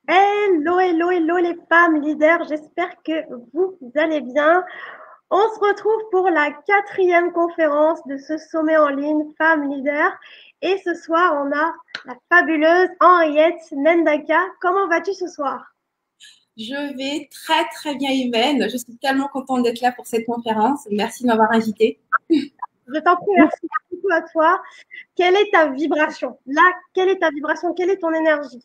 Hello, hello, hello les femmes leaders, j'espère que vous allez bien. On se retrouve pour la quatrième conférence de ce sommet en ligne Femmes Leaders. Et ce soir, on a la fabuleuse Henriette Mendaka. Comment vas-tu ce soir? Je vais très très bien, Yvonne. Je suis tellement contente d'être là pour cette conférence. Merci de m'avoir invitée. Je t'en prie, merci beaucoup à toi. Quelle est ta vibration? Là, quelle est ta vibration? Quelle est ton énergie?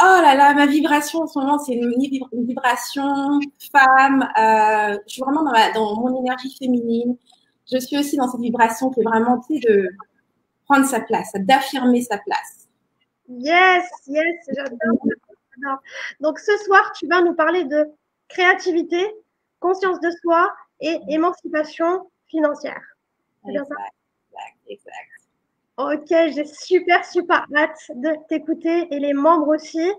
Oh là là, ma vibration en ce moment, c'est une vibration femme. Je suis vraiment dans mon énergie féminine. Je suis aussi dans cette vibration qui est vraiment, tu sais, de prendre sa place, d'affirmer sa place. Yes, yes, j'adore, j'adore. Donc ce soir, tu vas nous parler de créativité, conscience de soi et émancipation financière. C'est bien ça? Exact, exact, exact. Ok, j'ai super, super hâte de t'écouter et les membres aussi.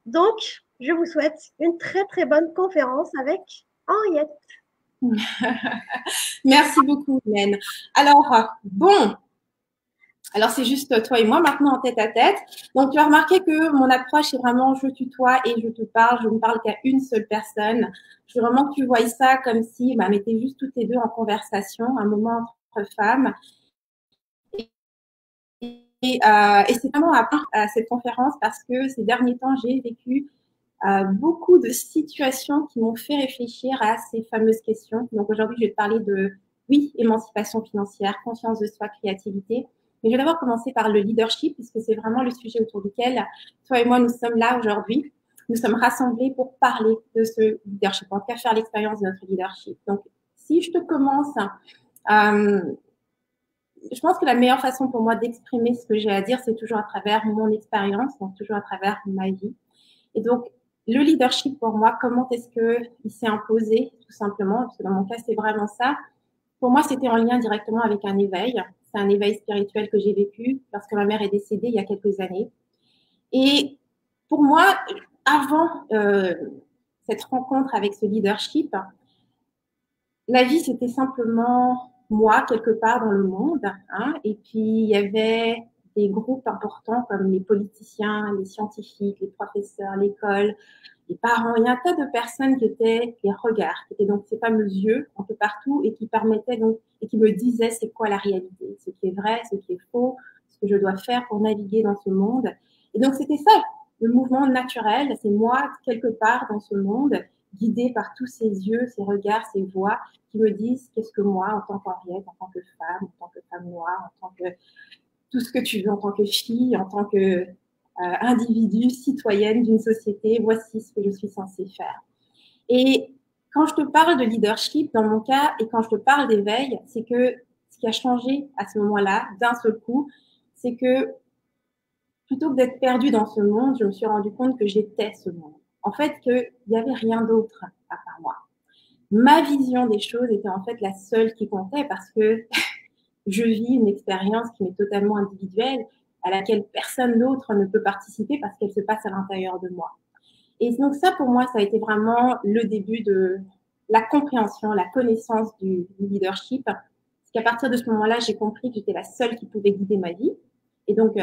Donc, je vous souhaite une très, très bonne conférence avec Henriette. Merci beaucoup, Hélène. Alors, bon, alors, c'est juste toi et moi maintenant en tête à tête. Donc, tu as remarqué que mon approche est vraiment je tutoie et je te parle. Je ne parle qu'à une seule personne. Je veux vraiment que tu voyes ça comme si on était juste toutes les deux en conversation, un moment entre femmes. Et c'est vraiment à cette conférence parce que ces derniers temps, j'ai vécu beaucoup de situations qui m'ont fait réfléchir à ces fameuses questions. Donc, aujourd'hui, je vais te parler de, oui, émancipation financière, conscience de soi, créativité. Mais je vais d'abord commencer par le leadership, puisque c'est vraiment le sujet autour duquel toi et moi, nous sommes là aujourd'hui. Nous sommes rassemblés pour parler de ce leadership, en tout cas faire l'expérience de notre leadership. Donc, si je te commence, euh, je pense que la meilleure façon pour moi d'exprimer ce que j'ai à dire, c'est toujours à travers mon expérience, donc toujours à travers ma vie. Et donc, le leadership pour moi, comment est-ce qu'il s'est imposé, tout simplement, parce que dans mon cas, c'est vraiment ça. Pour moi, c'était en lien directement avec un éveil. C'est un éveil spirituel que j'ai vécu lorsque ma mère est décédée il y a quelques années. Et pour moi, avant cette rencontre avec ce leadership, la vie, c'était simplement moi, quelque part dans le monde. Hein, et puis, il y avait des groupes importants comme les politiciens, les scientifiques, les professeurs, l'école, les parents. Il y a un tas de personnes qui étaient les regards, qui étaient donc ces fameux yeux un peu partout et qui permettaient donc, et qui me disaient c'est quoi la réalité, ce qui est vrai, ce qui est faux, ce que je dois faire pour naviguer dans ce monde. Et donc, c'était ça, le mouvement naturel. C'est moi, quelque part dans ce monde, guidée par tous ces yeux, ces regards, ces voix qui me disent qu'est-ce que moi, en tant qu'Henriette, en tant que femme noire, en tant que tout ce que tu veux, en tant que fille, en tant que individu, citoyenne d'une société, voici ce que je suis censée faire. Et quand je te parle de leadership, dans mon cas, et quand je te parle d'éveil, c'est que ce qui a changé à ce moment-là, d'un seul coup, c'est que plutôt que d'être perdue dans ce monde, je me suis rendu compte que j'étais ce monde. En fait, qu'il n'y avait rien d'autre à part moi. Ma vision des choses était en fait la seule qui comptait parce que je vis une expérience qui m'est totalement individuelle, à laquelle personne d'autre ne peut participer parce qu'elle se passe à l'intérieur de moi. Et donc ça, pour moi, ça a été vraiment le début de la compréhension, la connaissance du leadership. Parce qu'à partir de ce moment-là, j'ai compris que j'étais la seule qui pouvait guider ma vie. Et donc,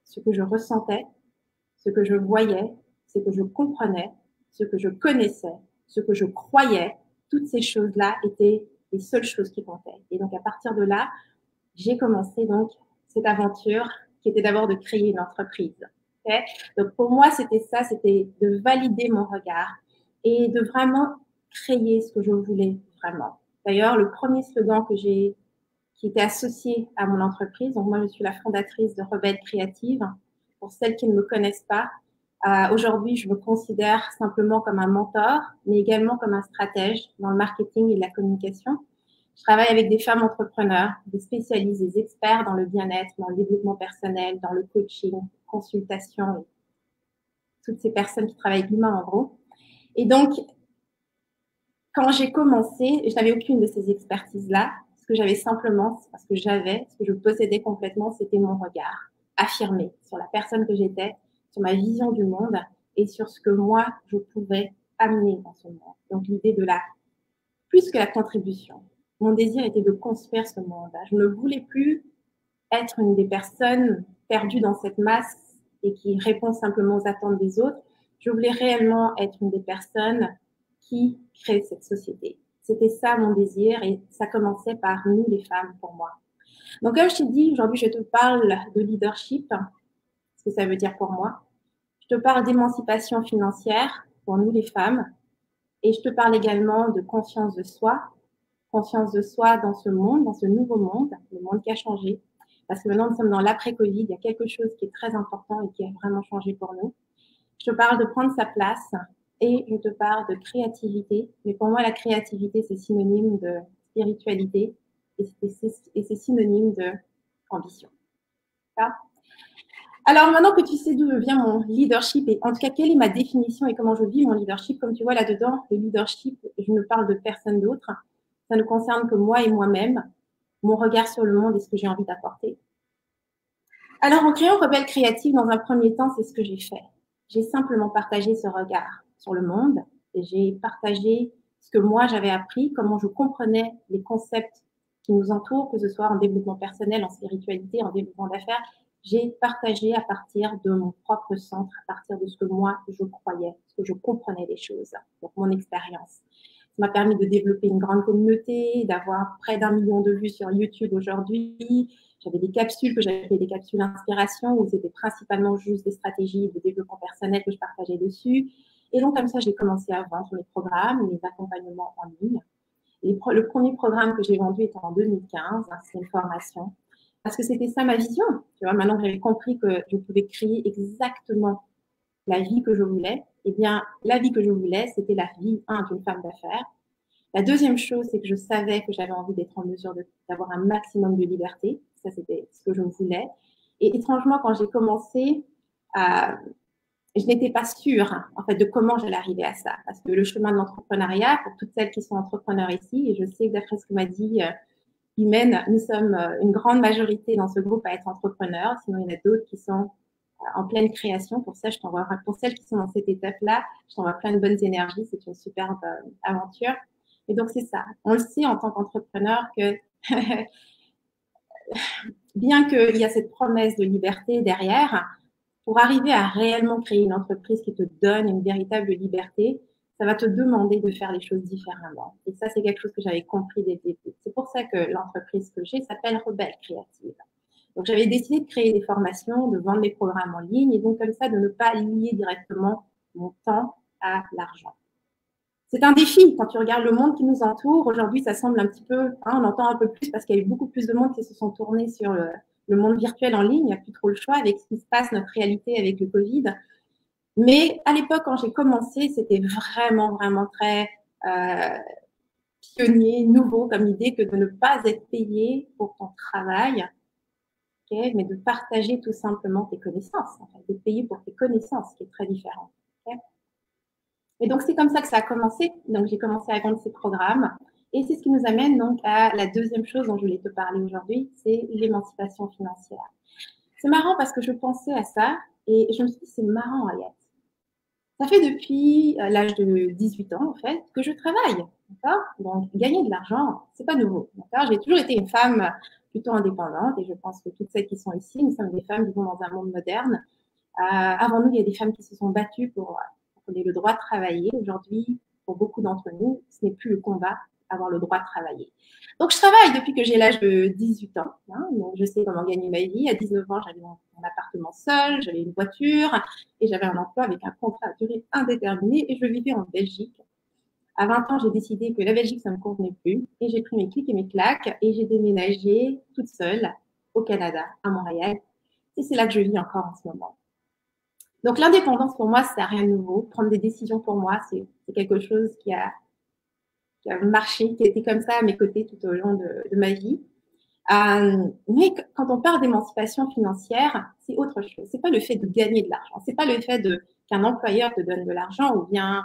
ce que je ressentais, ce que je voyais, ce que je comprenais, ce que je connaissais, ce que je croyais, toutes ces choses-là étaient les seules choses qui comptaient. Et donc, à partir de là, j'ai commencé donc cette aventure qui était d'abord de créer une entreprise. Okay. Donc pour moi, c'était ça, c'était de valider mon regard et de vraiment créer ce que je voulais vraiment. D'ailleurs, le premier slogan que j'ai, qui était associé à mon entreprise, donc moi je suis la fondatrice de Rebelle Créative. Pour celles qui ne me connaissent pas, aujourd'hui je me considère simplement comme un mentor, mais également comme un stratège dans le marketing et la communication. Je travaille avec des femmes entrepreneurs, des spécialistes, des experts dans le bien-être, dans le développement personnel, dans le coaching, consultation, toutes ces personnes qui travaillent avec l'humain en gros. Et donc, quand j'ai commencé, je n'avais aucune de ces expertises-là. Ce que j'avais simplement, parce que j'avais, ce que je possédais complètement, c'était mon regard affirmé sur la personne que j'étais, sur ma vision du monde et sur ce que moi, je pouvais amener dans ce monde. Donc, l'idée de la plus que la contribution. Mon désir était de construire ce monde. Je ne voulais plus être une des personnes perdues dans cette masse et qui répond simplement aux attentes des autres, Je voulais réellement être une des personnes qui créent cette société. C'était ça mon désir et ça commençait par nous les femmes pour moi. Donc comme je t'ai dit, aujourd'hui je te parle de leadership, ce que ça veut dire pour moi. Je te parle d'émancipation financière pour nous les femmes et je te parle également de confiance de soi dans ce monde, dans ce nouveau monde, le monde qui a changé. Parce que maintenant, nous sommes dans l'après-Covid, il y a quelque chose qui est très important et qui a vraiment changé pour nous. Je te parle de prendre sa place et je te parle de créativité. Mais pour moi, la créativité, c'est synonyme de spiritualité et c'est synonyme de ambition. Ça. Alors maintenant que tu sais d'où vient mon leadership et en tout cas quelle est ma définition et comment je vis mon leadership, comme tu vois là-dedans, le leadership, je ne parle de personne d'autre. Ça ne concerne que moi et moi-même, mon regard sur le monde et ce que j'ai envie d'apporter. Alors en créant Rebelle Créative, dans un premier temps, c'est ce que j'ai fait. J'ai simplement partagé ce regard sur le monde et j'ai partagé ce que moi j'avais appris, comment je comprenais les concepts qui nous entourent, que ce soit en développement personnel, en spiritualité, en développement d'affaires. J'ai partagé à partir de mon propre centre, à partir de ce que moi je croyais, ce que je comprenais des choses, donc mon expérience. Ça m'a permis de développer une grande communauté, d'avoir près d'1 million de vues sur YouTube aujourd'hui. J'avais des capsules que j'appelais des capsules inspiration où c'était principalement juste des stratégies de développement personnel que je partageais dessus. Et donc, comme ça, j'ai commencé à vendre mes programmes, mes accompagnements en ligne. Et le premier programme que j'ai vendu était en 2015. C'est une formation. Parce que c'était ça ma vision. Tu vois, maintenant que j'avais compris que je pouvais créer exactement la vie que je voulais, eh bien, la vie que je voulais, c'était la vie, d'une femme d'affaires. La deuxième chose, c'est que je savais que j'avais envie d'être en mesure d'avoir un maximum de liberté. Ça, c'était ce que je voulais. Et étrangement, quand j'ai commencé, je n'étais pas sûre, en fait, de comment j'allais arriver à ça. Parce que le chemin de l'entrepreneuriat, pour toutes celles qui sont entrepreneurs ici, et je sais que d'après ce que m'a dit Imen, nous sommes une grande majorité dans ce groupe à être entrepreneurs. Sinon, il y en a d'autres qui sont en pleine création. Pour ça, pour celles qui sont dans cette étape-là, je t'envoie plein de bonnes énergies. C'est une superbe aventure. Et donc, c'est ça. On le sait en tant qu'entrepreneur que bien qu'il y a cette promesse de liberté derrière, pour arriver à réellement créer une entreprise qui te donne une véritable liberté, ça va te demander de faire les choses différemment. Et ça, c'est quelque chose que j'avais compris dès le début. C'est pour ça que l'entreprise que j'ai s'appelle Rebelle Créative. Donc, j'avais décidé de créer des formations, de vendre des programmes en ligne et donc comme ça, de ne pas lier directement mon temps à l'argent. C'est un défi quand tu regardes le monde qui nous entoure. Aujourd'hui, ça semble un petit peu, on entend un peu plus parce qu'il y a eu beaucoup plus de monde qui se sont tournés sur le monde virtuel en ligne. Il n'y a plus trop le choix avec ce qui se passe, notre réalité avec le Covid. Mais à l'époque, quand j'ai commencé, c'était vraiment, vraiment très pionnier, nouveau comme idée que de ne pas être payé pour ton travail, okay, mais de partager tout simplement tes connaissances, en fait, d'être payé pour tes connaissances, ce qui est très différent. Okay. Et donc, c'est comme ça que ça a commencé. Donc, j'ai commencé à vendre ces programmes. Et c'est ce qui nous amène donc à la deuxième chose dont je voulais te parler aujourd'hui, c'est l'émancipation financière. C'est marrant parce que je pensais à ça et je me suis dit, c'est marrant, Ayette. Ça fait depuis l'âge de 18 ans, en fait, que je travaille. D'accord ? Donc, gagner de l'argent, c'est pas nouveau. D'accord ? J'ai toujours été une femme plutôt indépendante et je pense que toutes celles qui sont ici, nous sommes des femmes qui vivons dans un monde moderne. Avant nous, il y a des femmes qui se sont battues pour qu'on ait le droit de travailler. Aujourd'hui, pour beaucoup d'entre nous, ce n'est plus le combat, avoir le droit de travailler. Donc, je travaille depuis que j'ai l'âge de 18 ans. Donc, je sais comment gagner ma vie. À 19 ans, j'avais mon appartement seul, j'avais une voiture et j'avais un emploi avec un contrat à durée indéterminée et je vivais en Belgique. À 20 ans, j'ai décidé que la Belgique, ça ne me convenait plus et j'ai pris mes clics et mes claques et j'ai déménagé toute seule au Canada, à Montréal. Et c'est là que je vis encore en ce moment. Donc, l'indépendance, pour moi, c'est rien de nouveau. Prendre des décisions, pour moi, c'est quelque chose qui a marché, qui a été comme ça à mes côtés tout au long de ma vie. Mais quand on parle d'émancipation financière, c'est autre chose. C'est pas le fait de gagner de l'argent. C'est pas le fait qu'un employeur te donne de l'argent ou bien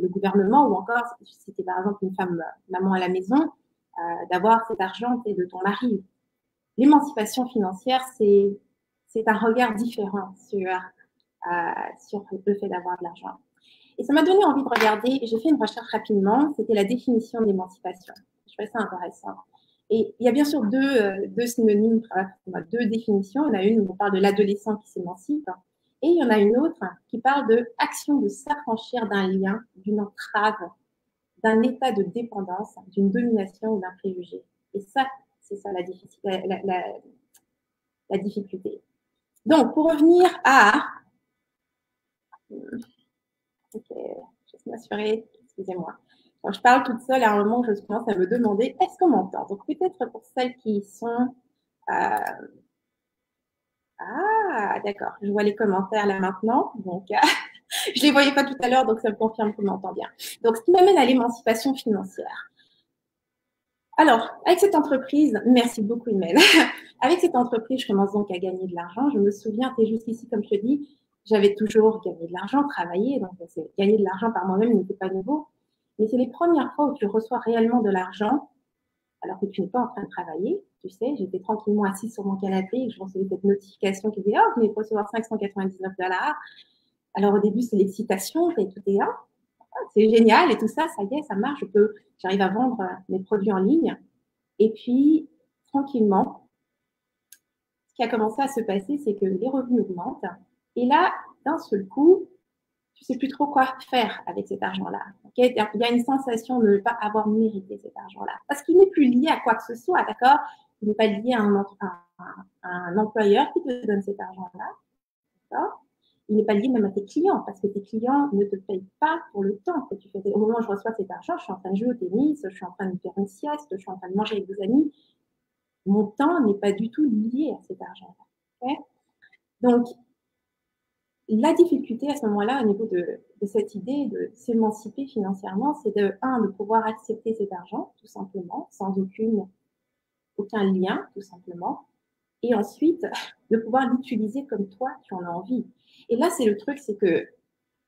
le gouvernement ou encore, si tu es par exemple une femme maman à la maison, d'avoir cet argent de ton mari. L'émancipation financière, c'est un regard différent sur le fait d'avoir de l'argent. Et ça m'a donné envie de regarder, j'ai fait une recherche rapidement, c'était la définition d'émancipation. Je trouvais ça intéressant. Et il y a bien sûr deux synonymes, deux définitions. Il y en a une où on parle de l'adolescent qui s'émancipe Et il y en a une autre qui parle de action de s'affranchir d'un lien, d'une entrave, d'un état de dépendance, d'une domination ou d'un préjugé. Et ça, c'est ça la difficulté. Donc, pour revenir à... Ok, je vais m'assurer, excusez-moi. Quand je parle toute seule, à un moment, je commence à me demander, est-ce qu'on m'entend? Donc, peut-être pour celles qui sont... Ah, d'accord, je vois les commentaires là maintenant. Donc, je ne les voyais pas tout à l'heure, donc ça me confirme qu'on m'entend bien. Donc, ce qui m'amène à l'émancipation financière. Alors, avec cette entreprise, merci beaucoup, Imen. Avec cette entreprise, je commence donc à gagner de l'argent. Je me souviens, tu es juste ici, comme je te dis, j'avais toujours gagné de l'argent, travaillé. Donc, gagner de l'argent par moi-même n'était pas nouveau. Mais c'est les premières fois où tu reçois réellement de l'argent alors que tu n'es pas en train de travailler. Tu sais, j'étais tranquillement assise sur mon canapé et je recevais cette notification qui disait « Oh, vous venez de recevoir 599 $. » Alors, au début, c'est l'excitation, et tout est là. C'est génial et tout ça, ça y est, ça marche. J'arrive à vendre mes produits en ligne. Et puis, tranquillement, ce qui a commencé à se passer, c'est que les revenus augmentent. Et là, d'un seul coup, tu ne sais plus trop quoi faire avec cet argent-là. Okay, il y a une sensation de ne pas avoir mérité cet argent-là. Parce qu'il n'est plus lié à quoi que ce soit, d'accord? Il n'est pas lié à un employeur qui te donne cet argent-là, d'accord? Il n'est pas lié même à tes clients, parce que tes clients ne te payent pas pour le temps que tu fais. Au moment où je reçois cet argent, je suis en train de jouer au tennis, je suis en train de faire une sieste, je suis en train de manger avec des amis. Mon temps n'est pas du tout lié à cet argent-là. Okay? Donc, la difficulté à ce moment-là, au niveau de cette idée de s'émanciper financièrement, c'est de pouvoir accepter cet argent, tout simplement, sans aucun lien, tout simplement. Et ensuite, de pouvoir l'utiliser comme toi, tu en as envie. Et là, c'est le truc, c'est que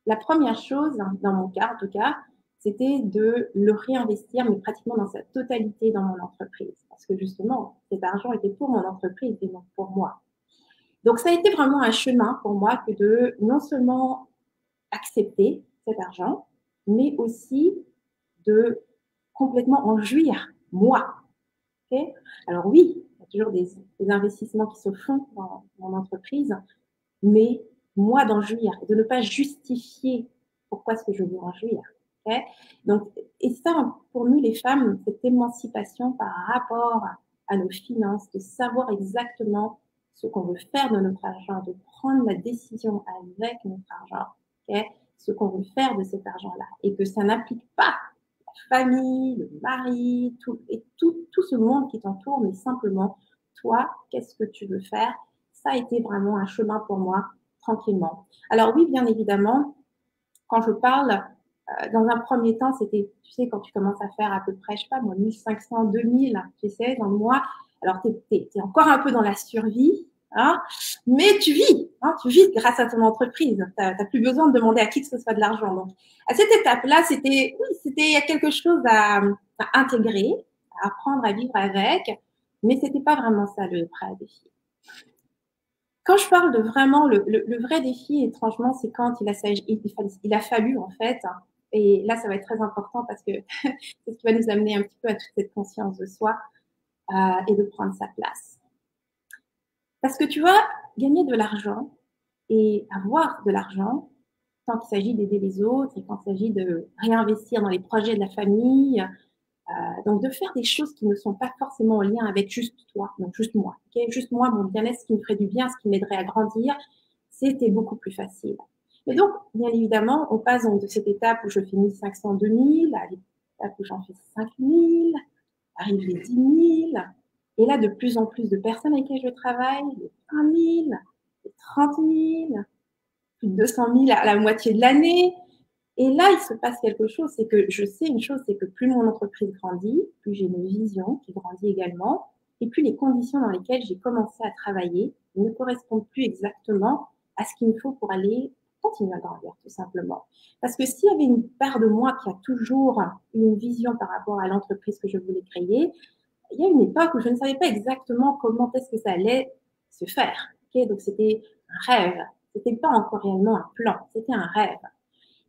la première chose, dans mon cas en tout cas, c'était de le réinvestir, mais pratiquement dans sa totalité dans mon entreprise. Parce que justement, cet argent était pour mon entreprise et non pour moi. Donc, ça a été vraiment un chemin pour moi que de non seulement accepter cet argent, mais aussi de complètement en jouir, moi. Okay? Alors oui, il y a toujours des investissements qui se font dans mon entreprise, mais moi d'en jouir, de ne pas justifier pourquoi est-ce que je veux en jouir. Okay? Donc, et ça, pour nous les femmes, cette émancipation par rapport à nos finances, de savoir exactement ce qu'on veut faire de notre argent, de prendre la décision avec notre argent, okay? Ce qu'on veut faire de cet argent-là, et que ça n'implique pas la famille, le mari, tout ce monde qui t'entoure, mais simplement toi, qu'est-ce que tu veux faire? Ça a été vraiment un chemin pour moi, tranquillement. Alors oui, bien évidemment, quand je parle, dans un premier temps, c'était, tu sais, quand tu commences à faire à peu près, je sais pas moi, 1500, 2000, tu sais, dans le mois, alors t'es encore un peu dans la survie, hein, mais tu vis grâce à ton entreprise. T'as plus besoin de demander à qui que ce soit de l'argent. Donc, à cette étape-là, c'était quelque chose à intégrer, à apprendre à vivre avec, mais c'était pas vraiment ça le vrai défi. Quand je parle de vraiment le vrai défi, étrangement, c'est quand il a fallu, en fait, et là, ça va être très important parce que c'est ce qui va nous amener un petit peu à toute cette conscience de soi et de prendre sa place. Parce que tu vois, gagner de l'argent et avoir de l'argent, quand il s'agit d'aider les autres et quand il s'agit de réinvestir dans les projets de la famille, donc de faire des choses qui ne sont pas forcément en lien avec juste toi, donc juste moi. Okay? Juste moi, mon bien-être, ce qui me ferait du bien, ce qui m'aiderait à grandir, c'était beaucoup plus facile. Mais donc, bien évidemment, on passe donc de cette étape où je fais 1500, 2000, à l'étape où j'en fais 5000, arrive les 10 000, et là, de plus en plus de personnes avec qui je travaille, les 20 000, les 30 000, plus de 200 000 à la moitié de l'année. Et là, il se passe quelque chose, c'est que je sais une chose, c'est que plus mon entreprise grandit, plus j'ai une vision qui grandit également, et plus les conditions dans lesquelles j'ai commencé à travailler ne correspondent plus exactement à ce qu'il me faut pour aller continuer à grandir, tout simplement. Parce que s'il y avait une part de moi qui a toujours une vision par rapport à l'entreprise que je voulais créer, il y a une époque où je ne savais pas exactement comment est-ce que ça allait se faire. Okay? Donc, c'était un rêve. C'était pas encore réellement un plan. C'était un rêve.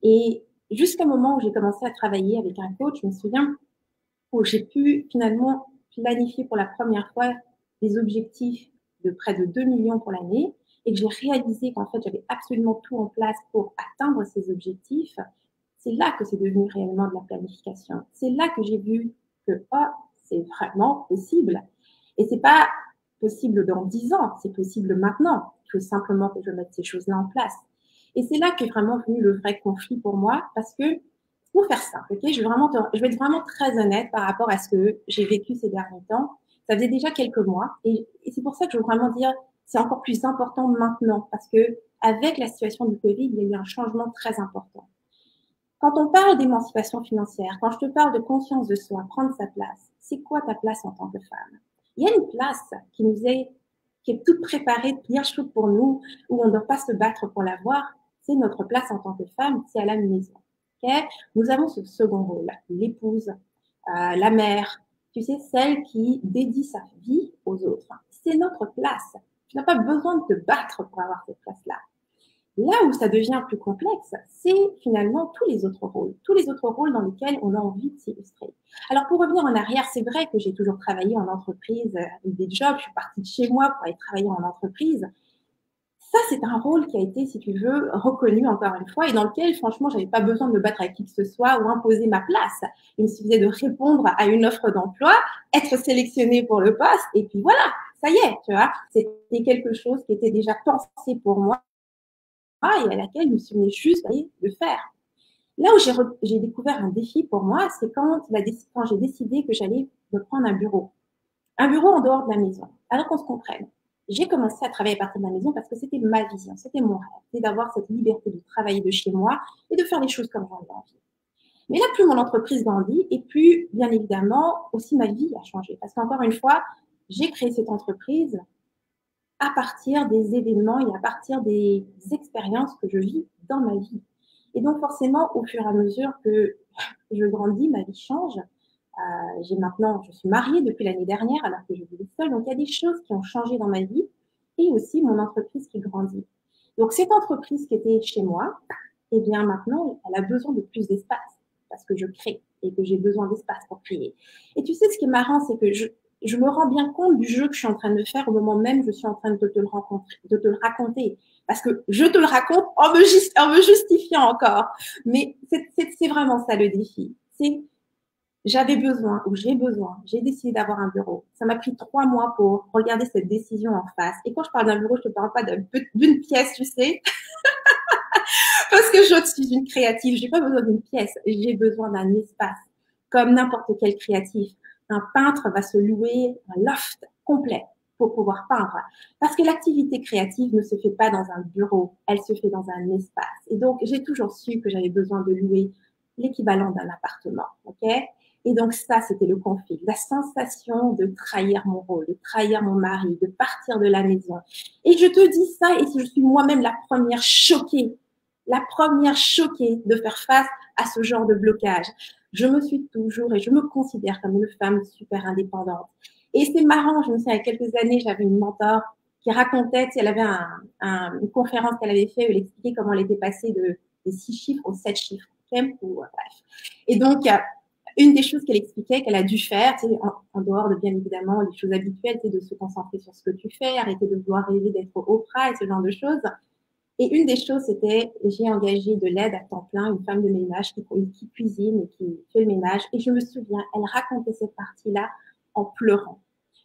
Et jusqu'au moment où j'ai commencé à travailler avec un coach, je me souviens, où j'ai pu finalement planifier pour la première fois des objectifs de près de 2 millions pour l'année. et que j'ai réalisé qu'en fait, j'avais absolument tout en place pour atteindre ces objectifs, c'est là que c'est devenu réellement de la planification. C'est là que j'ai vu que, oh, c'est vraiment possible. Et c'est pas possible dans 10 ans, c'est possible maintenant. Il faut simplement que je mette ces choses-là en place. Et c'est là qu'est vraiment venu le vrai conflit pour moi, parce que, pour faire simple, ok, je vais être vraiment très honnête par rapport à ce que j'ai vécu ces derniers temps. Ça faisait déjà quelques mois, et c'est pour ça que je veux vraiment dire, c'est encore plus important maintenant, parce que avec la situation du Covid, il y a eu un changement très important. Quand on parle d'émancipation financière, quand je te parle de conscience de soi, prendre sa place, c'est quoi ta place en tant que femme? Il y a une place qui est toute préparée, bien chaude pour nous, où on ne doit pas se battre pour l'avoir. C'est notre place en tant que femme, c'est à la maison. Okay? Nous avons ce second rôle, l'épouse, la mère, tu sais, celle qui dédie sa vie aux autres. C'est notre place. Tu n'as pas besoin de te battre pour avoir cette place-là. Là où ça devient plus complexe, c'est finalement tous les autres rôles dans lesquels on a envie de s'illustrer. Alors pour revenir en arrière, c'est vrai que j'ai toujours travaillé en entreprise, des jobs, je suis partie de chez moi pour aller travailler en entreprise. Ça, c'est un rôle qui a été, si tu veux, reconnu encore une fois et dans lequel, franchement, j'avais pas besoin de me battre avec qui que ce soit ou imposer ma place. Il me suffisait de répondre à une offre d'emploi, être sélectionnée pour le poste et puis voilà, ça y est, tu vois. C'était quelque chose qui était déjà pensé pour moi et à laquelle je me souvenais juste de faire. Là où j'ai découvert un défi pour moi, c'est quand j'ai décidé que j'allais me prendre un bureau. Un bureau en dehors de la maison. Alors qu'on se comprenne. J'ai commencé à travailler à partir de la maison parce que c'était ma vision, c'était mon rêve. C'était d'avoir cette liberté de travailler de chez moi et de faire les choses comme j'en ai envie. Mais là, plus mon entreprise grandit et plus, bien évidemment, aussi ma vie a changé. Parce qu'encore une fois, j'ai créé cette entreprise à partir des événements et à partir des expériences que je vis dans ma vie. Et donc forcément, au fur et à mesure que je grandis, ma vie change. Je suis mariée depuis l'année dernière alors que je vivais seule. Donc il y a des choses qui ont changé dans ma vie et aussi mon entreprise qui grandit. Donc cette entreprise qui était chez moi, eh bien maintenant, elle a besoin de plus d'espace parce que je crée et que j'ai besoin d'espace pour créer. Et tu sais, ce qui est marrant, c'est que je me rends bien compte du jeu que je suis en train de faire au moment même où je suis en train de te le raconter. Parce que je te le raconte en me justifiant encore. Mais c'est vraiment ça le défi. J'ai décidé d'avoir un bureau. Ça m'a pris 3 mois pour regarder cette décision en face. Et quand je parle d'un bureau, je ne te parle pas d'une pièce, tu sais. Parce que je suis une créative. J'ai pas besoin d'une pièce. J'ai besoin d'un espace. Comme n'importe quel créatif. Un peintre va se louer un loft complet pour pouvoir peindre. Parce que l'activité créative ne se fait pas dans un bureau. Elle se fait dans un espace. Et donc, j'ai toujours su que j'avais besoin de louer l'équivalent d'un appartement. OK? Et donc ça, c'était le conflit. La sensation de trahir mon rôle, de trahir mon mari, de partir de la maison. Et je te dis ça, et je suis moi-même la première choquée de faire face à ce genre de blocage. Je me suis toujours, et je me considère comme une femme super indépendante. Et c'est marrant, je me souviens, il y a quelques années, j'avais une mentor qui racontait, elle avait une conférence qu'elle avait fait où elle expliquait comment elle était passée des 6 chiffres aux 7 chiffres. Bref. Et donc, une des choses qu'elle expliquait qu'elle a dû faire, en dehors de bien évidemment les choses habituelles, c'est de se concentrer sur ce que tu fais, arrêter de vouloir rêver d'être Oprah et ce genre de choses. Et une des choses, c'était, j'ai engagé de l'aide à temps plein, une femme de ménage qui cuisine et qui fait le ménage. Et je me souviens, elle racontait cette partie-là en pleurant.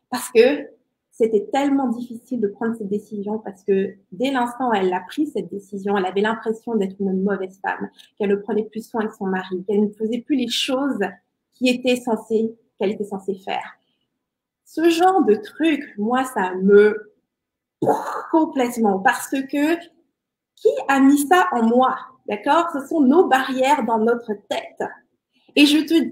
Parce que c'était tellement difficile de prendre cette décision parce que dès l'instant où elle a pris cette décision, elle avait l'impression d'être une mauvaise femme, qu'elle ne prenait plus soin de son mari, qu'elle ne faisait plus les choses qu'elle était censée faire. Ce genre de truc, moi, ça me complètement parce que qui a mis ça en moi, d'accord? Ce sont nos barrières dans notre tête. Et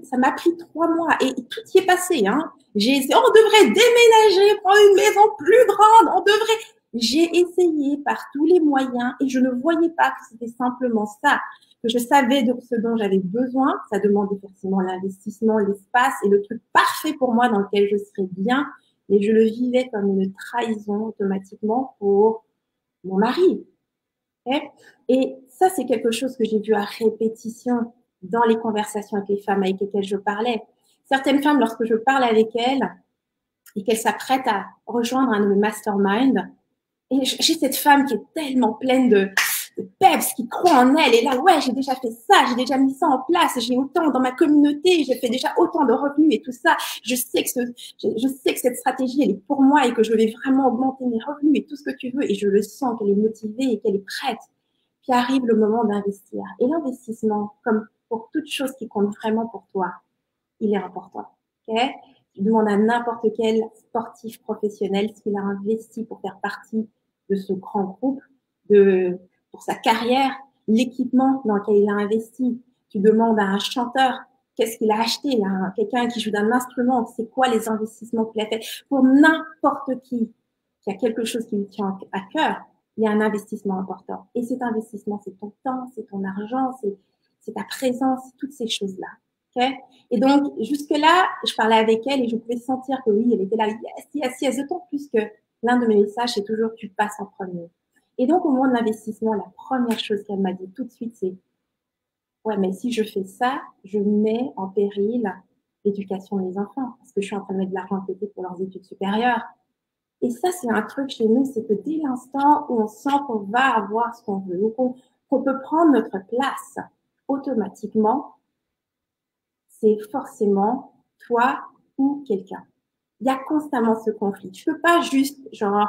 ça m'a pris 3 mois et tout y est passé, hein. On devrait déménager, prendre une maison plus grande, j'ai essayé par tous les moyens et je ne voyais pas que c'était simplement ça, que je savais de ce dont j'avais besoin. Ça demandait forcément l'investissement, l'espace et le truc parfait pour moi dans lequel je serais bien. Mais je le vivais comme une trahison automatiquement pour mon mari. Okay? Et ça, c'est quelque chose que j'ai vu à répétition dans les conversations avec les femmes avec lesquelles je parlais. Certaines femmes, lorsque je parle avec elles et qu'elles s'apprêtent à rejoindre un de mes masterminds, Et j'ai cette femme qui est tellement pleine de peps, qui croit en elle. Et là, ouais, j'ai déjà fait ça, j'ai déjà mis ça en place, j'ai autant dans ma communauté, j'ai fait déjà autant de revenus et tout ça. Je sais que cette stratégie, elle est pour moi et que je vais vraiment augmenter mes revenus et tout ce que tu veux. Et je le sens qu'elle est motivée et qu'elle est prête. Puis arrive le moment d'investir. Et l'investissement, comme pour toute chose qui compte vraiment pour toi, il est important. Okay? Tu demandes à n'importe quel sportif professionnel s'il a investi pour faire partie de ce grand groupe, pour sa carrière, l'équipement dans lequel il a investi. Tu demandes à un chanteur qu'est-ce qu'il a acheté, quelqu'un qui joue d'un instrument, c'est quoi les investissements qu'il a fait. Pour n'importe qui a quelque chose qui lui tient à cœur, il y a un investissement important. Et cet investissement, c'est ton temps, c'est ton argent, c'est ta présence, toutes ces choses-là. Okay? Et donc, jusque-là, je parlais avec elle et je pouvais sentir que oui, elle était là, yes, d'autant plus que l'un de mes messages, c'est toujours tu passes en premier. Et donc, au moment de l'investissement, la première chose qu'elle m'a dit tout de suite, c'est ouais, mais si je fais ça, je mets en péril l'éducation de mes enfants parce que je suis en train de mettre de l'argent de côté pour leurs études supérieures. Et ça, c'est un truc chez nous, c'est que dès l'instant où on sent qu'on va avoir ce qu'on veut, ou qu'on peut prendre notre place, automatiquement, c'est forcément toi ou quelqu'un. Il y a constamment ce conflit. Tu peux pas juste, genre,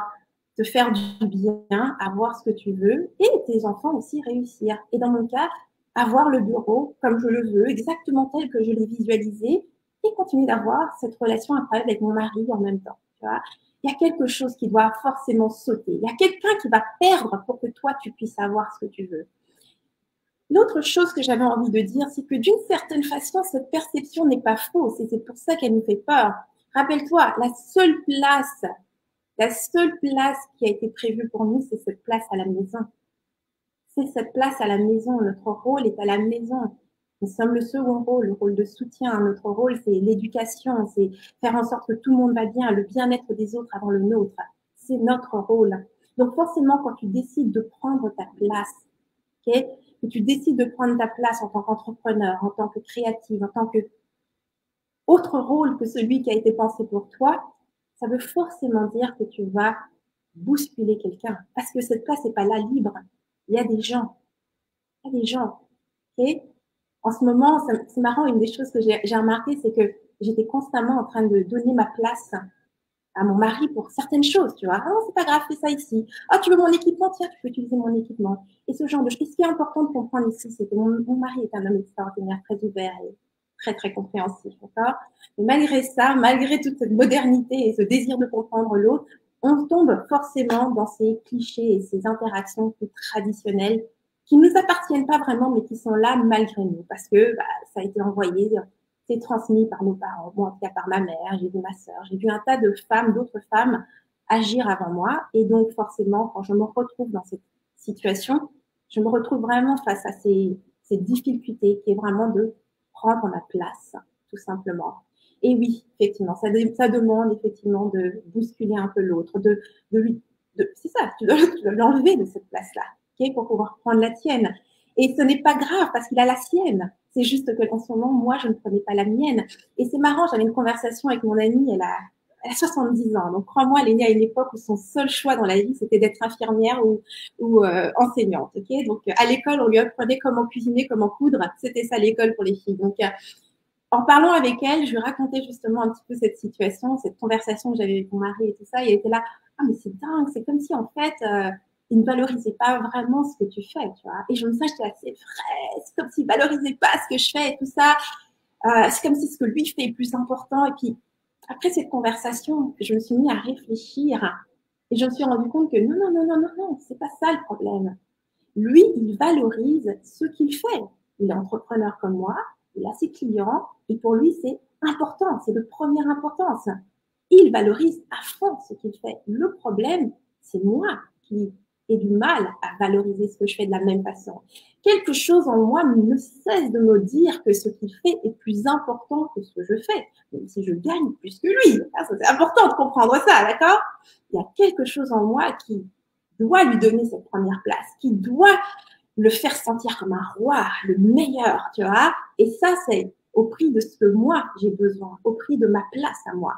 te faire du bien, avoir ce que tu veux, et tes enfants aussi réussir. Et dans mon cas, avoir le bureau comme je le veux, exactement tel que je l'ai visualisé, et continuer d'avoir cette relation incroyable avec mon mari en même temps. Tu vois, il y a quelque chose qui doit forcément sauter. Il y a quelqu'un qui va perdre pour que toi, tu puisses avoir ce que tu veux. L'autre chose que j'avais envie de dire, c'est que d'une certaine façon, cette perception n'est pas fausse et c'est pour ça qu'elle nous fait peur. Rappelle-toi, la seule place qui a été prévue pour nous, c'est cette place à la maison. C'est cette place à la maison. Notre rôle est à la maison. Nous sommes le second rôle, le rôle de soutien. Notre rôle, c'est l'éducation, c'est faire en sorte que tout le monde va bien, le bien-être des autres avant le nôtre. C'est notre rôle. Donc forcément, quand tu décides de prendre ta place, okay, que tu décides de prendre ta place en tant qu'entrepreneur, en tant que créative, en tant que autre rôle que celui qui a été pensé pour toi, ça veut forcément dire que tu vas bousculer quelqu'un. Parce que cette place n'est pas là libre. Il y a des gens. Il y a des gens. Okay? En ce moment, c'est marrant, une des choses que j'ai remarqué, c'est que j'étais constamment en train de donner ma place à mon mari pour certaines choses, tu vois. Ah, c'est pas grave, fais ça ici. Ah, tu veux mon équipement? Tiens, tu peux utiliser mon équipement. Et ce genre de choses. Ce qui est important de comprendre ici, c'est que mon mari est un homme extraordinaire, très ouvert et très, très compréhensif, d'accord? Mais malgré ça, malgré toute cette modernité et ce désir de comprendre l'autre, on tombe forcément dans ces clichés et ces interactions plus traditionnelles qui ne nous appartiennent pas vraiment, mais qui sont là malgré nous, parce que ça a été envoyé, c'est transmis par nos parents, moi en tout cas par ma mère, j'ai vu ma sœur, j'ai vu un tas de femmes, d'autres femmes agir avant moi, et donc forcément, quand je me retrouve dans cette situation, je me retrouve vraiment face à ces difficultés, qui est vraiment de prendre ma place, tout simplement. Et oui, effectivement, ça demande effectivement de bousculer un peu l'autre, c'est ça, tu dois l'enlever de cette place-là, okay, pour pouvoir prendre la tienne. Et ce n'est pas grave parce qu'il a la sienne. C'est juste qu'en ce moment, moi, je ne prenais pas la mienne. Et c'est marrant, j'avais une conversation avec mon amie, elle a 70 ans. Donc, crois-moi, elle est née à une époque où son seul choix dans la vie, c'était d'être infirmière ou enseignante. Okay, donc, à l'école, on lui apprenait comment cuisiner, comment coudre. C'était ça l'école pour les filles. Donc, en parlant avec elle, je lui racontais justement un petit peu cette situation, cette conversation que j'avais avec mon mari et tout ça. Et elle était là, ah mais c'est dingue, c'est comme si en fait, il ne valorisait pas vraiment ce que tu fais, tu vois. Et je me disais, c'est vrai, c'est comme s'il ne valorisait pas ce que je fais et tout ça. C'est comme si ce que lui fait est plus important. Et puis, après cette conversation, je me suis mis à réfléchir et je me suis rendu compte que non, c'est pas ça le problème. Lui, il valorise ce qu'il fait. Il est entrepreneur comme moi, il a ses clients et pour lui, c'est important, c'est de première importance. Il valorise à fond ce qu'il fait. Le problème, c'est moi qui ai du mal à valoriser ce que je fais de la même façon. Quelque chose en moi ne cesse de me dire que ce qu'il fait est plus important que ce que je fais, même si je gagne plus que lui. C'est important de comprendre ça, d'accord? Il y a quelque chose en moi qui doit lui donner cette première place, qui doit le faire sentir comme un roi, le meilleur, tu vois. Et ça, c'est au prix de ce que moi, j'ai besoin, au prix de ma place à moi.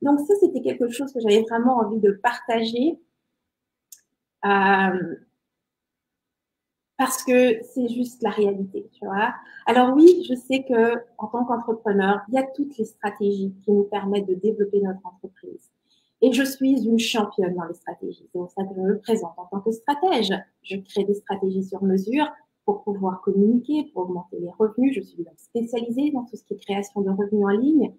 Donc ça, c'était quelque chose que j'avais vraiment envie de partager parce que c'est juste la réalité, tu vois. Alors oui, je sais que en tant qu'entrepreneur, il y a toutes les stratégies qui nous permettent de développer notre entreprise. Et je suis une championne dans les stratégies. C'est pour ça que je me présente en tant que stratège. Je crée des stratégies sur mesure pour pouvoir communiquer, pour augmenter les revenus. Je suis donc spécialisée dans tout ce qui est création de revenus en ligne.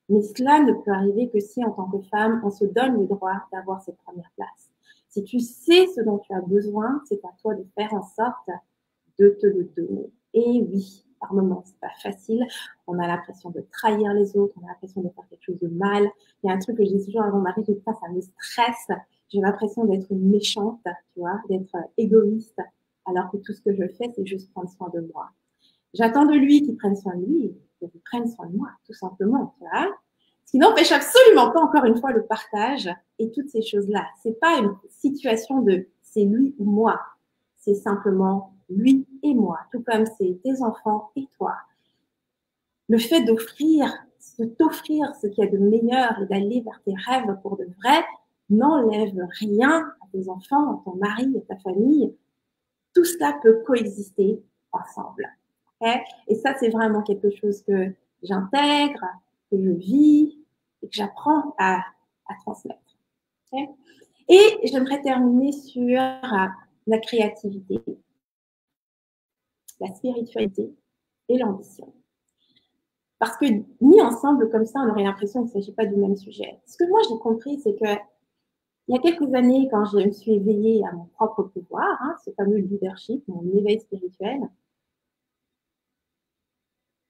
Mais cela ne peut arriver que si, en tant que femme, on se donne le droit d'avoir cette première place. Si tu sais ce dont tu as besoin, c'est à toi de faire en sorte de te le donner. Et oui, par moments, c'est pas facile. On a l'impression de trahir les autres, on a l'impression de faire quelque chose de mal. Il y a un truc que je dis toujours à mon mari, je dis ça me stresse. J'ai l'impression d'être une méchante, tu vois, d'être égoïste, alors que tout ce que je fais, c'est juste prendre soin de moi. J'attends de lui qu'il prenne soin de lui et qu'il prenne soin de moi, tout simplement, tu vois. Ce qui n'empêche absolument pas, encore une fois, le partage et toutes ces choses-là. C'est pas une situation de c'est lui ou moi. C'est simplement lui et moi, tout comme c'est tes enfants et toi. Le fait d'offrir, de t'offrir ce qu'il y a de meilleur et d'aller vers tes rêves pour de vrai n'enlève rien à tes enfants, à ton mari, à ta famille. Tout cela peut coexister ensemble. Okay? Et ça, c'est vraiment quelque chose que j'intègre, que je vis et que j'apprends à transmettre. Okay? Et j'aimerais terminer sur la créativité, la spiritualité et l'ambition. Parce que mis ensemble comme ça, on aurait l'impression qu'il ne s'agit pas du même sujet. Ce que moi j'ai compris, c'est que il y a quelques années, quand je me suis éveillée à mon propre pouvoir, ce fameux leadership, mon éveil spirituel,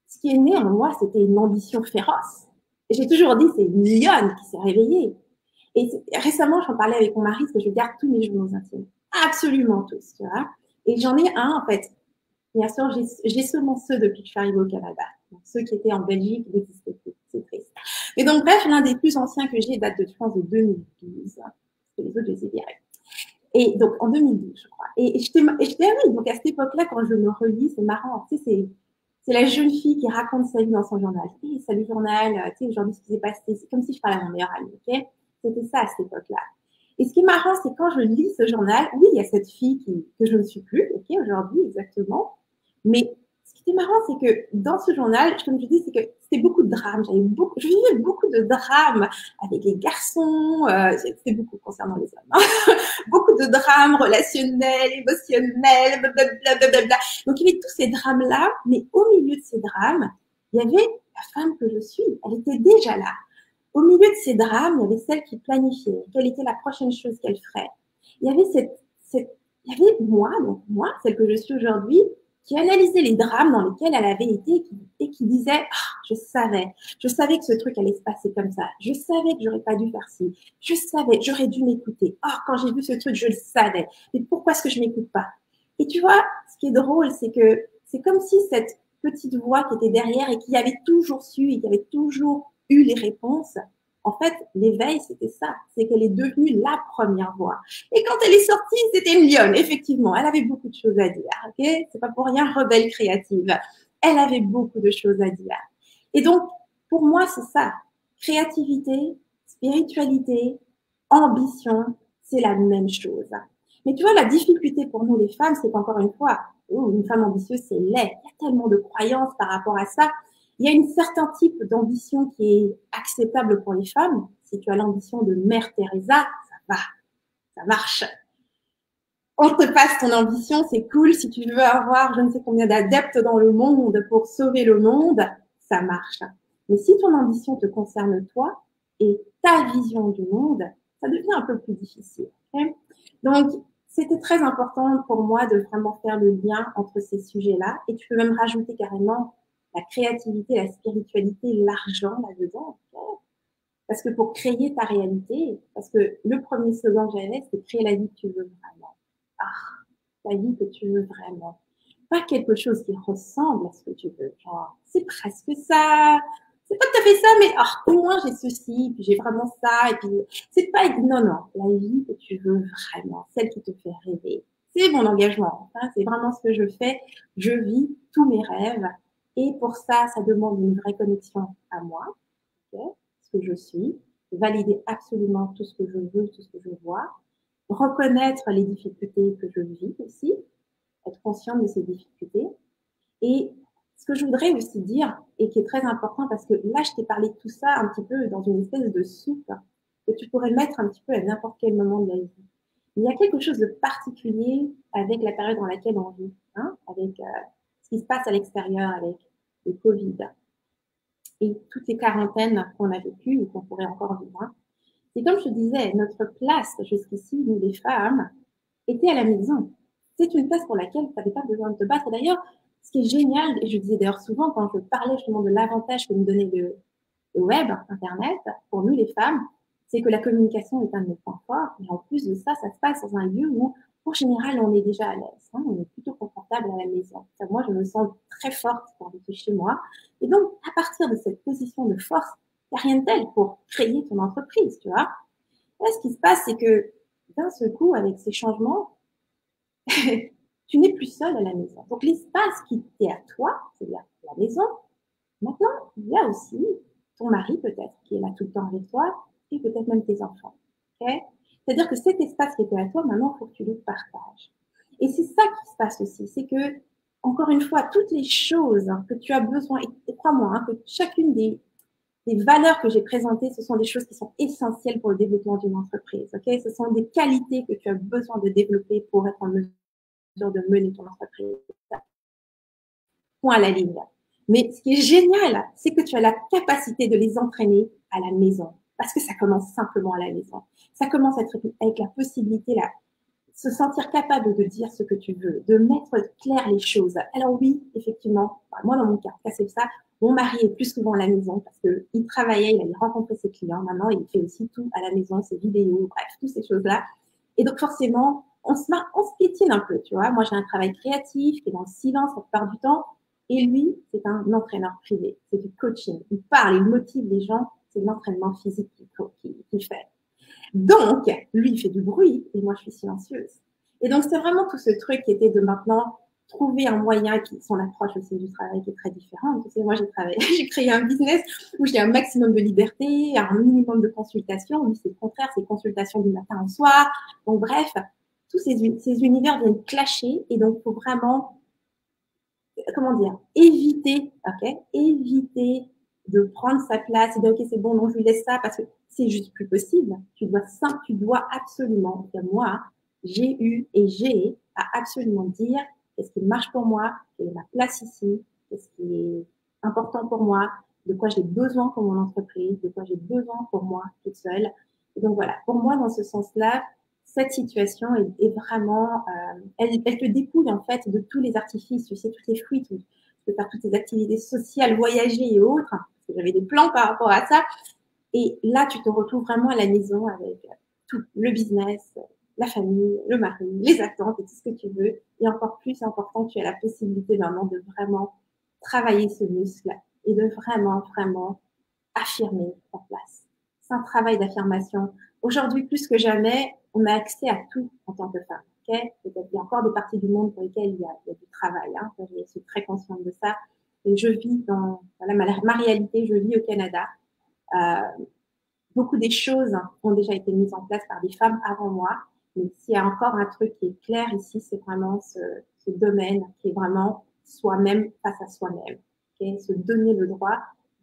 ce qui est né en moi, c'était une ambition féroce. Et j'ai toujours dit, c'est une lionne qui s'est réveillée. Et récemment, j'en parlais avec mon mari, parce que je garde tous mes journaux intimes. Absolument tous, tu vois. Et j'en ai un, en fait. Bien sûr, j'ai seulement ceux depuis que je suis arrivée au Canada. Donc, ceux qui étaient en Belgique n'existaient plus. C'est triste. Et donc, bref, l'un des plus anciens que j'ai date de, je pense, de 2012. Parce que les autres, je les ai virés. Et donc, en 2012, je crois. Et j'étais, ah oui, donc à cette époque-là, quand je me relis, c'est marrant. Tu sais, c'est la jeune fille qui raconte sa vie dans son journal. Hey, salut journal, tu sais, aujourd'hui, ce qui s'est passé, c'est comme si je parlais à mon meilleur ami, ok? C'était ça à cette époque-là. Et ce qui est marrant, c'est quand je lis ce journal, oui, il y a cette fille que je ne suis plus, ok, aujourd'hui, exactement. Mais ce qui était marrant, c'est que dans ce journal, comme je dis, c'est que c'était beaucoup de drames. Je vivais beaucoup de drames avec les garçons, c'était beaucoup concernant les hommes. Hein. Beaucoup de drames relationnels, émotionnels, blablabla. Donc il y avait tous ces drames-là, mais au milieu de ces drames, il y avait la femme que je suis. Elle était déjà là. Au milieu de ces drames, il y avait celle qui planifiait, quelle était la prochaine chose qu'elle ferait. Il y avait il y avait moi, donc moi, celle que je suis aujourd'hui, qui analysait les drames dans lesquels elle avait été et qui disait je savais que ce truc allait se passer comme ça, je savais que j'aurais pas dû faire ci, je savais, j'aurais dû m'écouter. Quand j'ai vu ce truc, je le savais. Mais pourquoi est-ce que je m'écoute pas? Et tu vois, ce qui est drôle, c'est que c'est comme si cette petite voix qui était derrière et qui avait toujours su et qui avait toujours eu les réponses, en fait, l'éveil, c'était ça. C'est qu'elle est devenue la première voix. Et quand elle est sortie, c'était une lionne, effectivement. Elle avait beaucoup de choses à dire, ok? C'est pas pour rien rebelle créative. Elle avait beaucoup de choses à dire. Et donc, pour moi, c'est ça. Créativité, spiritualité, ambition, c'est la même chose. Mais tu vois, la difficulté pour nous, les femmes, c'est qu'encore une fois, une femme ambitieuse, c'est laid. Il y a tellement de croyances par rapport à ça. Il y a un certain type d'ambition qui est acceptable pour les femmes. Si tu as l'ambition de Mère Teresa, ça va, ça marche. On te passe ton ambition, c'est cool. Si tu veux avoir je ne sais combien d'adeptes dans le monde pour sauver le monde, ça marche. Mais si ton ambition te concerne toi et ta vision du monde, ça devient un peu plus difficile. Okay? Donc, c'était très important pour moi de vraiment faire le lien entre ces sujets-là. Et tu peux même rajouter carrément la créativité, la spiritualité, l'argent là-dedans. Okay? Parce que pour créer ta réalité, parce que le premier slogan que j'avais, c'est créer la vie que tu veux vraiment. La vie que tu veux vraiment. Pas quelque chose qui ressemble à ce que tu veux. Genre, c'est presque ça. C'est pas tout à fait ça, mais au moins j'ai ceci, puis j'ai vraiment ça, et puis c'est pas, non, la vie que tu veux vraiment, celle qui te fait rêver. C'est mon engagement. Hein, c'est vraiment ce que je fais. Je vis tous mes rêves. Et pour ça, ça demande une vraie connexion à moi, okay, ce que je suis, valider absolument tout ce que je veux, tout ce que je vois, reconnaître les difficultés que je vis aussi, être consciente de ces difficultés. Et ce que je voudrais aussi dire, et qui est très important, parce que là, je t'ai parlé de tout ça un petit peu dans une espèce de soupe que tu pourrais mettre un petit peu à n'importe quel moment de la vie. Il y a quelque chose de particulier avec la période dans laquelle on vit, hein, avec ce qui se passe à l'extérieur, avec le Covid et toutes les quarantaines qu'on a vécues ou qu'on pourrait encore vivre. C'est comme je te disais, notre place jusqu'ici, nous les femmes, était à la maison. C'est une place pour laquelle tu n'avais pas besoin de te battre. D'ailleurs, ce qui est génial, et je disais d'ailleurs souvent quand je parlais justement de l'avantage que nous donnait le web, Internet, pour nous les femmes, c'est que la communication est un de nos points forts. Et en plus de ça, ça se passe dans un lieu où, en général, on est déjà à l'aise. Hein, on est plutôt confortable à la maison. Ça, moi, je me sens très forte quand je suis chez moi. Et donc, à partir de cette position de force, il n'y a rien de tel pour créer ton entreprise, tu vois. Là, ce qui se passe, c'est que d'un seul coup, avec ces changements, tu n'es plus seule à la maison. Donc, l'espace qui est à toi, c'est-à-dire la maison, maintenant, il y a aussi ton mari peut-être qui est là tout le temps avec toi et peut-être même tes enfants. Okay, c'est-à-dire que cet espace qui était à toi, maintenant, il faut que tu le partages. Et c'est ça qui se passe aussi, c'est que, encore une fois, toutes les choses que tu as besoin, et crois-moi, hein, que chacune des valeurs que j'ai présentées, ce sont des choses qui sont essentielles pour le développement d'une entreprise. Okay, ce sont des qualités que tu as besoin de développer pour être en mesure de mener ton entreprise. Point à la ligne. Mais ce qui est génial, c'est que tu as la capacité de les entraîner à la maison. Parce que ça commence simplement à la maison. Ça commence avec la possibilité, là, se sentir capable de dire ce que tu veux, de mettre clair les choses. Alors oui, effectivement, moi dans mon cas, c'est ça. Mon mari est plus souvent à la maison parce qu'il travaillait, il allait rencontrer ses clients. Maintenant, il fait aussi tout à la maison, ses vidéos, bref, toutes ces choses-là. Et donc forcément, on se piétine un peu, tu vois. Moi, j'ai un travail créatif qui est dans le silence la plupart du temps. Et lui, c'est un entraîneur privé, c'est du coaching. Il parle, il motive les gens, c'est de l'entraînement physique qu'il fait. Donc, lui, il fait du bruit et moi, je suis silencieuse. Et donc, c'est vraiment tout ce truc qui était de maintenant trouver un moyen, son approche aussi du travail qui est très différente. Tu sais, moi, j'ai créé un business où j'ai un maximum de liberté, un minimum de consultation. Lui, c'est le contraire, c'est consultation du matin au soir. Donc, bref, tous ces univers viennent clasher et donc, il faut vraiment, comment dire, éviter de prendre sa place et de dire, ok, c'est bon, non, je lui laisse ça parce que c'est juste plus possible. Tu dois absolument, moi, j'ai eu et j'ai à absolument dire qu'est-ce qui marche pour moi, quelle est ma place ici, qu'est-ce qui est important pour moi, de quoi j'ai besoin pour mon entreprise, de quoi j'ai besoin pour moi toute seule. Et donc voilà, pour moi, dans ce sens-là, cette situation est vraiment, elle te dépouille en fait de tous les artifices, tu sais, tous les fruits, tu peux faire toutes tes activités sociales, voyager et autres, parce que j'avais des plans par rapport à ça. Et là, tu te retrouves vraiment à la maison avec tout le business, la famille, le mari, les attentes et tout ce que tu veux. Et encore plus important, tu as la possibilité maintenant de vraiment travailler ce muscle et de vraiment, vraiment affirmer ta place. C'est un travail d'affirmation. Aujourd'hui, plus que jamais, on a accès à tout en tant que femme. Okay, peut-être qu'il y a encore des parties du monde pour lesquelles il y a du travail. Hein. Je suis très consciente de ça. Et je vis dans ma réalité, je vis au Canada. Beaucoup des choses ont déjà été mises en place par des femmes avant moi. Mais s'il y a encore un truc qui est clair ici, c'est vraiment ce domaine qui est vraiment soi-même face à soi-même. Okay, se donner le droit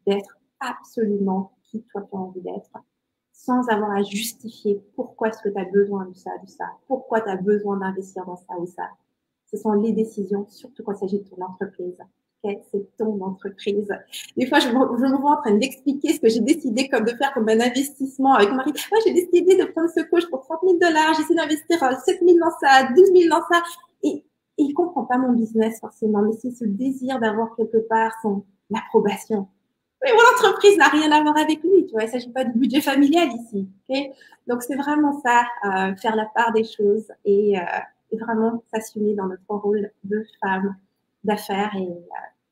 d'être absolument qui toi tu as envie d'être, sans avoir à justifier pourquoi est-ce que tu as besoin de ça, pourquoi tu as besoin d'investir dans ça ou ça. Ce sont les décisions, surtout quand il s'agit de ton entreprise. Okay, c'est ton entreprise. Des fois, je me vois en train d'expliquer ce que j'ai décidé de faire comme un investissement avec Marie. Moi, j'ai décidé de prendre ce coach pour 30 000 $. J'essaie d'investir 7 000 dans ça, 12 000 dans ça. Et il comprend pas mon business forcément, mais c'est ce désir d'avoir quelque part son approbation. Mais mon entreprise n'a rien à voir avec lui, tu vois. Il ne s'agit pas de budget familial ici. Okay, donc, c'est vraiment ça, faire la part des choses et vraiment s'assumer dans notre rôle de femme d'affaires et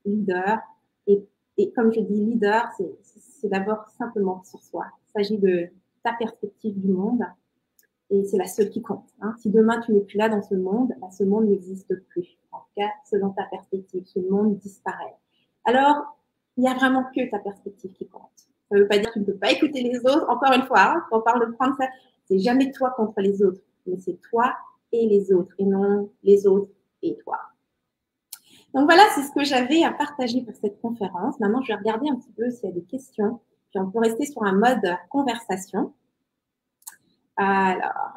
leader. Et comme je dis, leader, c'est d'abord simplement sur soi. Il s'agit de ta perspective du monde et c'est la seule qui compte. Hein. Si demain tu n'es plus là dans ce monde, ce monde n'existe plus. En tout cas, selon ta perspective, ce monde disparaît. Alors, il n'y a vraiment que ta perspective qui compte. Ça ne veut pas dire que tu ne peux pas écouter les autres. Encore une fois, hein, quand on parle de prendre ça, c'est jamais toi contre les autres. mais c'est toi et les autres, et non les autres et toi. Donc voilà, c'est ce que j'avais à partager pour cette conférence. Maintenant, je vais regarder un petit peu s'il y a des questions, puis on peut rester sur un mode conversation. Alors,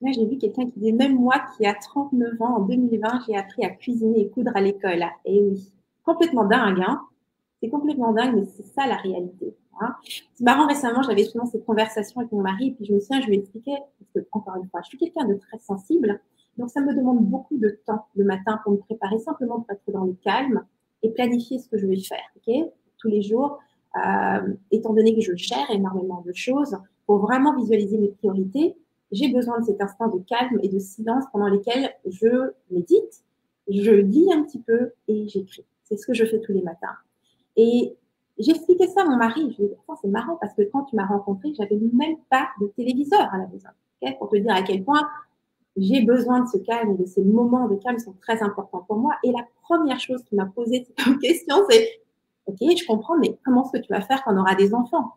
là, j'ai vu quelqu'un qui dit « Même moi qui a 39 ans, en 2020, j'ai appris à cuisiner et coudre à l'école. » Et oui, complètement dingue, hein. C'est complètement dingue, mais c'est ça la réalité. Hein. C'est marrant, récemment, j'avais souvent cette conversation avec mon mari, et puis je me souviens, je lui expliquais, parce que, encore une fois, je suis quelqu'un de très sensible, donc ça me demande beaucoup de temps le matin pour me préparer, simplement pour être dans le calme et planifier ce que je vais faire, ok, tous les jours, étant donné que je gère énormément de choses, pour vraiment visualiser mes priorités, j'ai besoin de cet instant de calme et de silence pendant lesquels je médite, je lis un petit peu et j'écris. C'est ce que je fais tous les matins. Et j'expliquais ça à mon mari. Je lui ai dit, c'est marrant parce que quand tu m'as rencontré, j'avais même pas de téléviseur à la maison. Okay, pour te dire à quel point j'ai besoin de ce calme et de ces moments de calme sont très importants pour moi. Et la première chose qui m'a posé cette question, c'est, ok, je comprends, mais comment est-ce que tu vas faire quand on aura des enfants?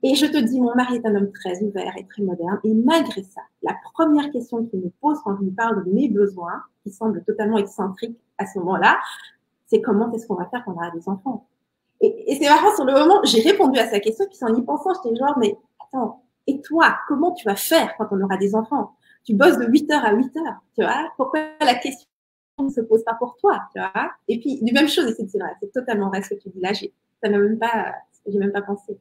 Et je te dis, mon mari est un homme très ouvert et très moderne. Et malgré ça, la première question qu'il me pose quand je lui parle de mes besoins, qui semble totalement excentrique à ce moment-là, c'est comment est-ce qu'on va faire quand on aura des enfants? Et c'est marrant, sur le moment, j'ai répondu à sa question, puis en y pensant, j'étais genre, mais attends, et toi, comment tu vas faire quand on aura des enfants? Tu bosses de 8h à 8h, tu vois? Pourquoi la question ne se pose pas pour toi, tu vois? Et puis, du même chose, et c'est vrai, c'est totalement vrai ce que tu dis là, j'ai même pas pensé.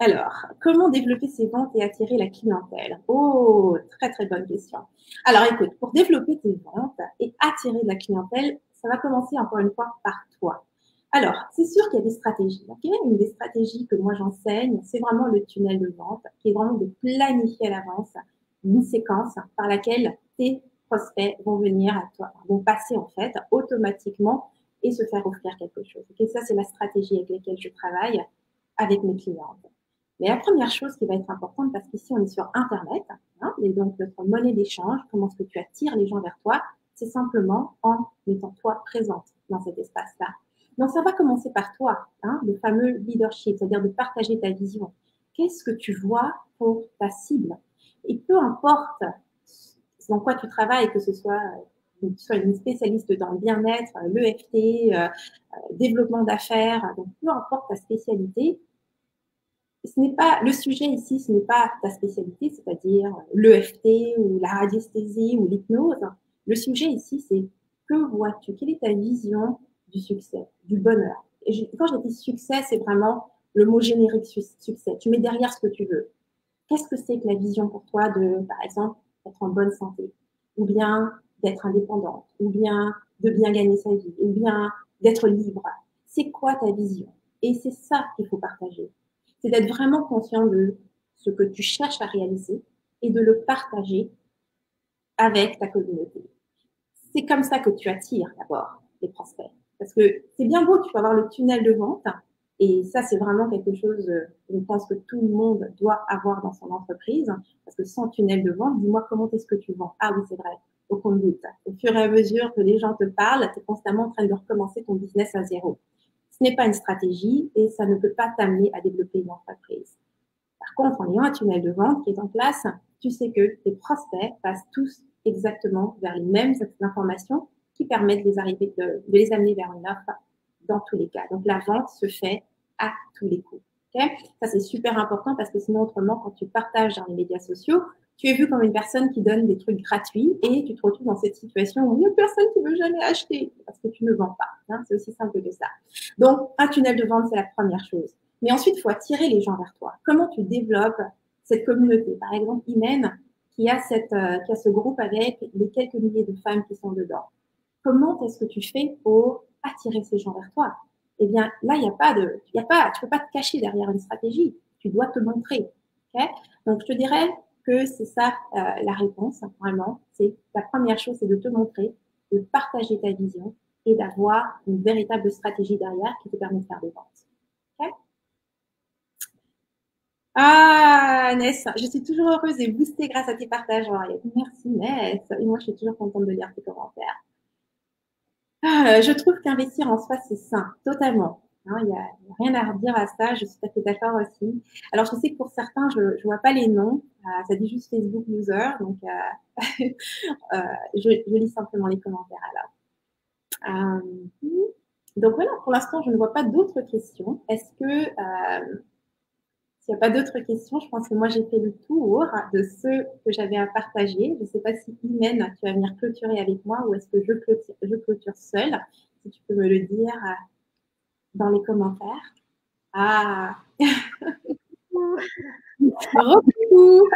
Alors, comment développer ses ventes et attirer la clientèle? Oh, très très bonne question. Alors écoute, pour développer tes ventes et attirer de la clientèle, ça va commencer encore une fois par toi. Alors, c'est sûr qu'il y a des stratégies. Okay, une des stratégies que moi j'enseigne, c'est vraiment le tunnel de vente, qui est vraiment de planifier à l'avance une séquence par laquelle tes prospects vont venir à toi, vont passer en fait automatiquement et se faire offrir quelque chose. Et ça, c'est la stratégie avec laquelle je travaille avec mes clientes. Mais la première chose qui va être importante, parce qu'ici on est sur Internet, hein, et donc notre monnaie d'échange, comment est-ce que tu attires les gens vers toi, c'est simplement en mettant toi présente dans cet espace-là. Donc ça va commencer par toi, hein, le fameux leadership, c'est-à-dire de partager ta vision. Qu'est-ce que tu vois pour ta cible? Et peu importe dans quoi tu travailles, que ce soit une spécialiste dans le bien-être, l'EFT, développement d'affaires, donc peu importe ta spécialité, ce n'est pas le sujet ici, ce n'est pas ta spécialité, c'est-à-dire l'EFT ou la radiesthésie ou l'hypnose. Le sujet ici, c'est que vois-tu? Quelle est ta vision du succès, du bonheur? Et quand je dis succès, c'est vraiment le mot générique succès. Tu mets derrière ce que tu veux. Qu'est-ce que c'est que la vision pour toi de, par exemple, d'être en bonne santé, ou bien d'être indépendante, ou bien de bien gagner sa vie, ou bien d'être libre? C'est quoi ta vision? Et c'est ça qu'il faut partager. C'est d'être vraiment conscient de ce que tu cherches à réaliser et de le partager avec ta communauté. C'est comme ça que tu attires d'abord les prospects. Parce que c'est bien beau, tu peux avoir le tunnel de vente, et ça, c'est vraiment quelque chose, je pense que tout le monde doit avoir dans son entreprise, parce que sans tunnel de vente, dis-moi comment est-ce que tu vends? Ah oui, c'est vrai, au compte-gouttes. Au fur et à mesure que les gens te parlent, tu es constamment en train de recommencer ton business à zéro. Ce n'est pas une stratégie et ça ne peut pas t'amener à développer une entreprise. Par contre, en ayant un tunnel de vente qui est en place, tu sais que tes prospects passent tous exactement vers les mêmes informations qui permettent de les amener vers une offre dans tous les cas. Donc, la vente se fait à tous les coups. Okay? Ça, c'est super important parce que sinon, autrement, quand tu partages dans les médias sociaux, tu es vu comme une personne qui donne des trucs gratuits et tu te retrouves dans cette situation où il n'y a personne qui ne veut jamais acheter parce que tu ne vends pas. Hein? C'est aussi simple que ça. Donc, un tunnel de vente, c'est la première chose. Mais ensuite, il faut attirer les gens vers toi. Comment tu développes cette communauté? Par exemple, Imen, qui a ce groupe avec les quelques milliers de femmes qui sont dedans. Comment est-ce que tu fais pour attirer ces gens vers toi? Eh bien, là, tu peux pas te cacher derrière une stratégie. Tu dois te montrer. Okay? Donc, je te dirais que c'est ça la réponse, vraiment. C'est la première chose, c'est de te montrer, de partager ta vision et d'avoir une véritable stratégie derrière qui te permet de faire des ventes. Okay? Ah, Ness, je suis toujours heureuse et boostée grâce à tes partages, Henriette. Merci, Ness. Et moi, je suis toujours contente de lire tes commentaires. Je trouve qu'investir en soi, c'est sain, totalement. hein, il n'y a rien à redire à ça, je suis tout à fait d'accord aussi. Alors, je sais que pour certains, je ne vois pas les noms, ça dit juste Facebook User, donc je lis simplement les commentaires alors. Donc voilà, pour l'instant, je ne vois pas d'autres questions. Est-ce que s'il n'y a pas d'autres questions, je pense que moi j'ai fait le tour de ceux que j'avais à partager. Je ne sais pas si Imen, tu vas venir clôturer avec moi ou est-ce que je clôture seule. Si tu peux me le dire dans les commentaires. Ah, Recoucou.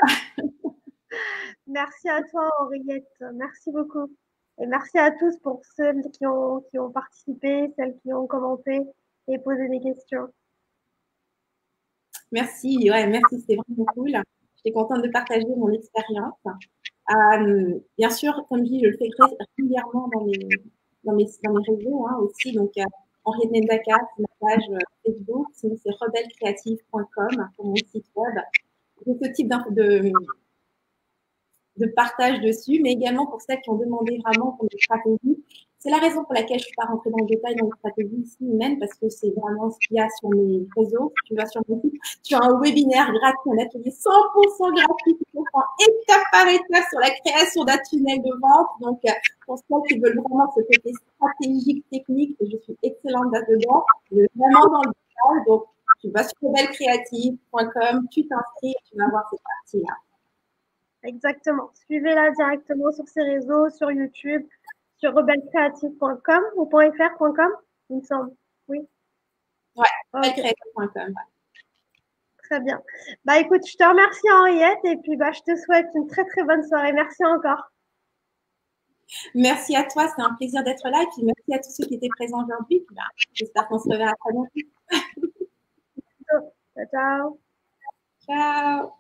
Merci à toi, Henriette. Merci beaucoup. Et merci à tous pour ceux qui ont participé, celles qui ont commenté et posé des questions. Merci, ouais, merci, c'était vraiment cool. J'étais contente de partager mon expérience. Bien sûr, comme je dis, je le fais régulièrement dans mes réseaux hein, aussi. Donc, Henriette Mendaka, c'est ma page Facebook, sinon c'est rebellecreative.com pour mon site web. J'ai ce type de partage dessus, mais également pour celles qui ont demandé vraiment pour des stratégies. C'est la raison pour laquelle je ne suis pas rentrée dans le détail dans les stratégies ici, même parce que c'est vraiment ce qu'il y a sur mes réseaux. Si tu vas sur mon site, tu as un webinaire gratuit, un atelier 100% gratuit qui comprend étape par étape sur la création d'un tunnel de vente. Donc, pour ceux qui veulent vraiment ce côté stratégique, technique, je suis excellente là-dedans. Je vais vraiment dans le détail. Donc, tu vas sur rebellecreative.com, tu t'inscris et tu vas voir cette partie-là. Exactement. Suivez-la directement sur ses réseaux, sur YouTube, sur rebellecreative.com ou .fr.com, il me semble. Oui. Ouais, rebellecreative.com. Très bien. Bah écoute, je te remercie Henriette et puis bah, je te souhaite une très très bonne soirée. Merci encore. Merci à toi, c'est un plaisir d'être là et puis merci à tous ceux qui étaient présents aujourd'hui. J'espère qu'on se reverra très bientôt. Ciao, ciao. Ciao.